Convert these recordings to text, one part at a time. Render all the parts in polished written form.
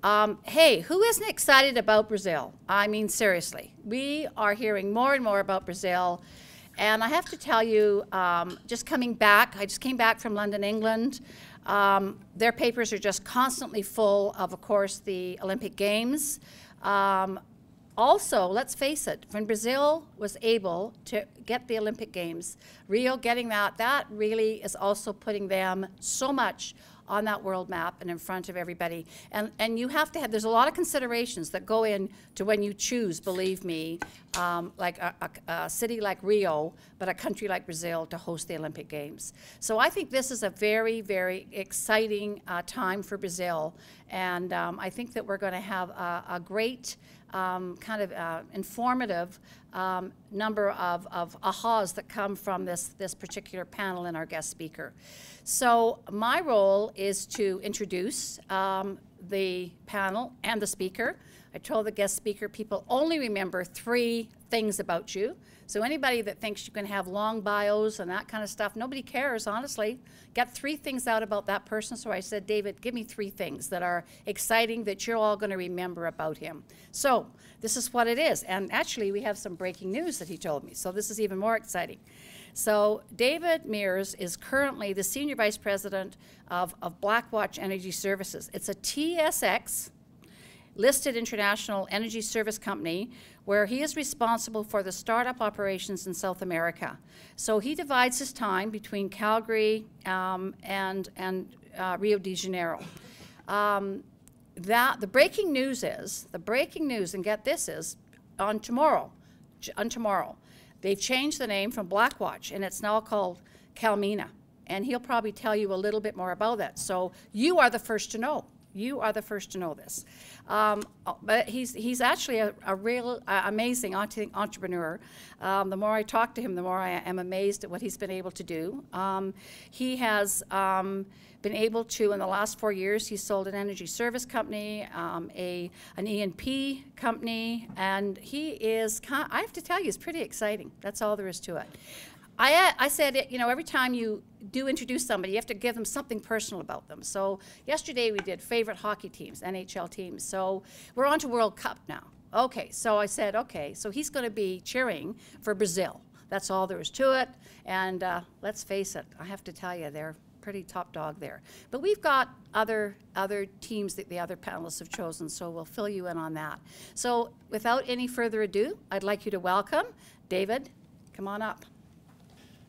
Hey, who isn't excited about Brazil? I mean, seriously, we are hearing more and more about Brazil. And I have to tell you, just coming back, I just came back from London, England. Their papers are just constantly full of course, the Olympic Games. Also, let's face it, when Brazil was able to get the Olympic Games, Rio getting that really is also putting them so much on that world map and in front of everybody. And you have to have, there's a lot of considerations that go into when you choose, believe me, like a city like Rio, but a country like Brazil to host the Olympic Games. So I think this is a very, very exciting time for Brazil. And I think that we're going to have a great kind of informative number of ahas that come from this particular panel and our guest speaker. So my role is to introduce the panel and the speaker. I told the guest speaker people only remember 3 things about you. So anybody that thinks you can have long bios and that kind of stuff, nobody cares, honestly. Get 3 things out about that person. So I said, David, give me 3 things that are exciting that you're all going to remember about him. So this is what it is. And actually, we have some breaking news that he told me. So this is even more exciting. So David Mears is currently the Senior Vice President of Blackwatch Energy Services. It's a TSX listed international energy service company where he is responsible for the startup operations in South America. So he divides his time between Calgary and Rio de Janeiro. The breaking news, and get this, is on tomorrow, they've changed the name from Blackwatch, and it's now called Calmina. And he'll probably tell you a little bit more about that. So you are the first to know. You are the first to know this. But he's actually a real amazing entrepreneur. The more I talk to him, the more I am amazed at what he's been able to do. He has been able to, in the last 4 years, he sold an energy service company, an E&P company, and he is, I have to tell you, he's pretty exciting. That's all there is to it. I said, you know, every time you do introduce somebody, you have to give them something personal about them. So yesterday we did favorite hockey teams, NHL teams. So we're on to World Cup now. Okay, so I said, okay, so he's going to be cheering for Brazil. That's all there is to it. And let's face it, I have to tell you, they're pretty top dog there. But we've got other teams that the other panelists have chosen, so we'll fill you in on that. So without any further ado, I'd like you to welcome David. Come on up.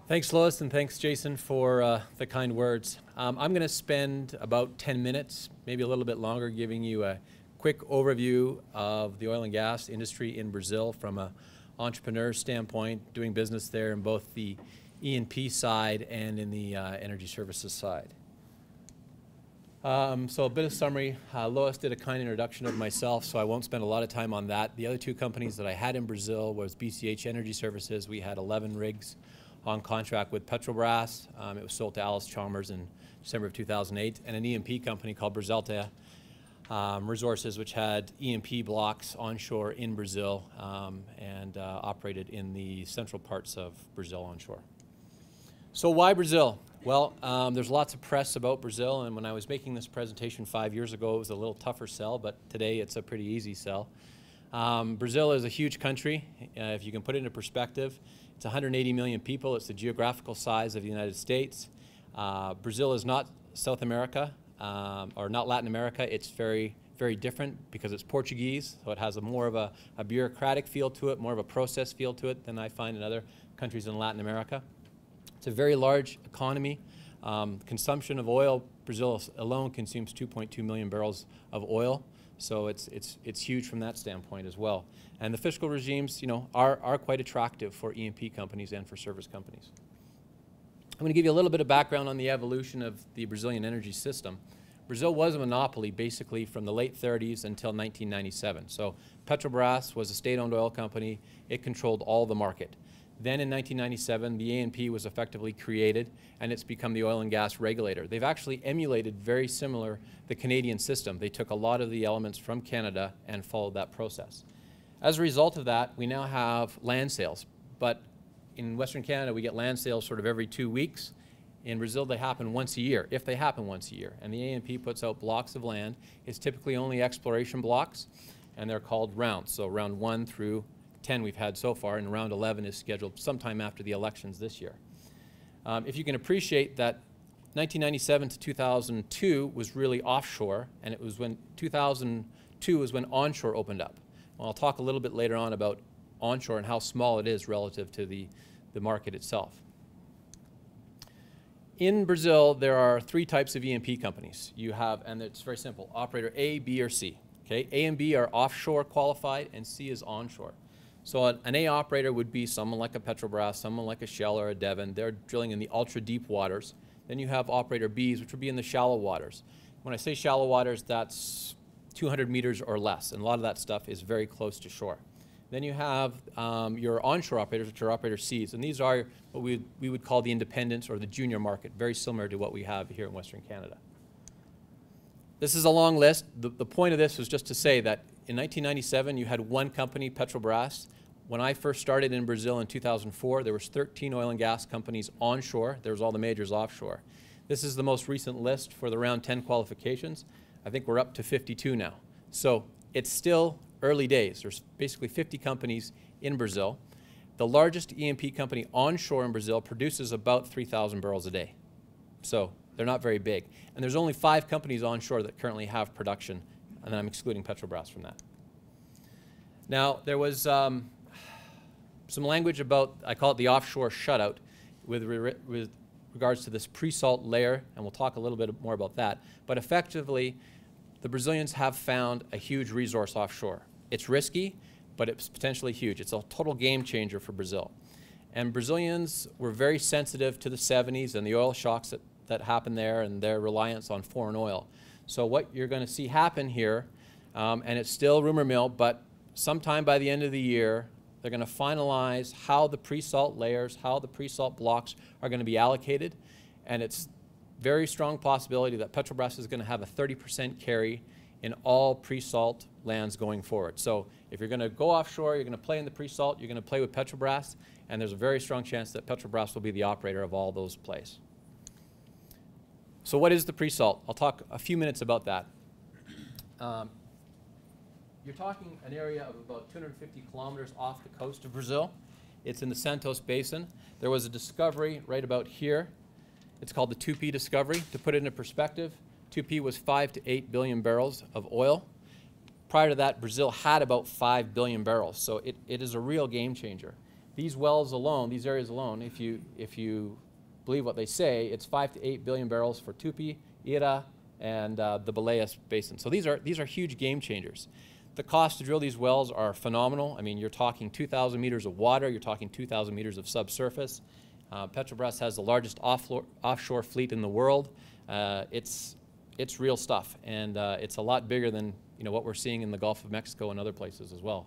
Thanks, Lois, and thanks, Jason, for the kind words. I'm going to spend about 10 minutes, maybe a little bit longer, giving you a quick overview of the oil and gas industry in Brazil from an entrepreneur standpoint, doing business there in both the E&P side and in the energy services side. So a bit of summary. Lois did a kind introduction of myself, so I won't spend a lot of time on that. The other 2 companies that I had in Brazil was BCH Energy Services. We had 11 rigs on contract with Petrobras. It was sold to Alice Chalmers in December of 2008, and an E&P company called Brasilta Resources, which had E&P blocks onshore in Brazil and operated in the central parts of Brazil onshore. So why Brazil? Well, there's lots of press about Brazil, and when I was making this presentation 5 years ago, it was a little tougher sell, but today it's a pretty easy sell. Brazil is a huge country. If you can put it into perspective, it's 180 million people. It's the geographical size of the United States. Brazil is not South America or not Latin America. It's very, very different because it's Portuguese, so it has more of a bureaucratic feel to it, more of a process feel to it than I find in other countries in Latin America. It's a very large economy. Consumption of oil, Brazil alone consumes 2.2 million barrels of oil. So it's huge from that standpoint as well. And the fiscal regimes, you know, are quite attractive for E&P companies and for service companies. I'm going to give you a little bit of background on the evolution of the Brazilian energy system. Brazil was a monopoly basically from the late 30s until 1997. So Petrobras was a state-owned oil company. It controlled all the market. Then in 1997, the ANP was effectively created, and it's become the oil and gas regulator. They've actually emulated very similar the Canadian system. They took a lot of the elements from Canada and followed that process. As a result of that, we now have land sales. But in Western Canada, we get land sales sort of every 2 weeks. In Brazil, they happen once a year, if they happen once a year. And the ANP puts out blocks of land. It's typically only exploration blocks, and they're called rounds. So round 1 through 10 we've had so far, and round 11 is scheduled sometime after the elections this year. If you can appreciate that 1997 to 2002 was really offshore, and it was when 2002 was when onshore opened up. Well, I'll talk a little bit later on about onshore and how small it is relative to the market itself. In Brazil, there are 3 types of E&P companies. You have, and it's very simple, operator A, B, or C. Okay? A and B are offshore qualified, and C is onshore. So an A operator would be someone like a Petrobras, someone like a Shell or a Devon. They're drilling in the ultra-deep waters. Then you have operator Bs, which would be in the shallow waters. When I say shallow waters, that's 200 meters or less, and a lot of that stuff is very close to shore. Then you have your onshore operators, which are operator Cs, and these are what we would call the independents or the junior market, very similar to what we have here in Western Canada. This is a long list. The point of this was just to say that in 1997, you had one company, Petrobras. When I first started in Brazil in 2004, there was 13 oil and gas companies onshore. There was all the majors offshore. This is the most recent list for the round 10 qualifications. I think we're up to 52 now. So it's still early days. There's basically 50 companies in Brazil. The largest E&P company onshore in Brazil produces about 3,000 barrels a day. So they're not very big. And there's only 5 companies onshore that currently have production, and I'm excluding Petrobras from that. Now, there was some language about, I call it the offshore shutout, with regards to this pre-salt layer, and we'll talk a little bit more about that. But effectively, the Brazilians have found a huge resource offshore. It's risky, but it's potentially huge. It's a total game changer for Brazil. And Brazilians were very sensitive to the 70s and the oil shocks that happened there and their reliance on foreign oil. So what you're going to see happen here, and it's still rumor mill, but sometime by the end of the year, they're going to finalize how the pre-salt layers, how the pre-salt blocks are going to be allocated. And it's very strong possibility that Petrobras is going to have a 30% carry in all pre-salt lands going forward. So if you're going to go offshore, you're going to play in the pre-salt, you're going to play with Petrobras, and there's a very strong chance that Petrobras will be the operator of all those plays. So what is the pre-salt? I'll talk a few minutes about that. You're talking an area of about 250 kilometers off the coast of Brazil. It's in the Santos Basin. There was a discovery right about here. It's called the Tupi discovery. To put it into perspective, Tupi was 5 to 8 billion barrels of oil. Prior to that, Brazil had about 5 billion barrels. So it is a real game changer. These wells alone, these areas alone, if you believe what they say, it's 5 to 8 billion barrels for Tupi, Ira, and the Baleias Basin. So these are huge game changers. The cost to drill these wells are phenomenal. I mean, you're talking 2,000 meters of water, you're talking 2,000 meters of subsurface. Petrobras has the largest offshore fleet in the world. It's real stuff, and it's a lot bigger than what we're seeing in the Gulf of Mexico and other places as well.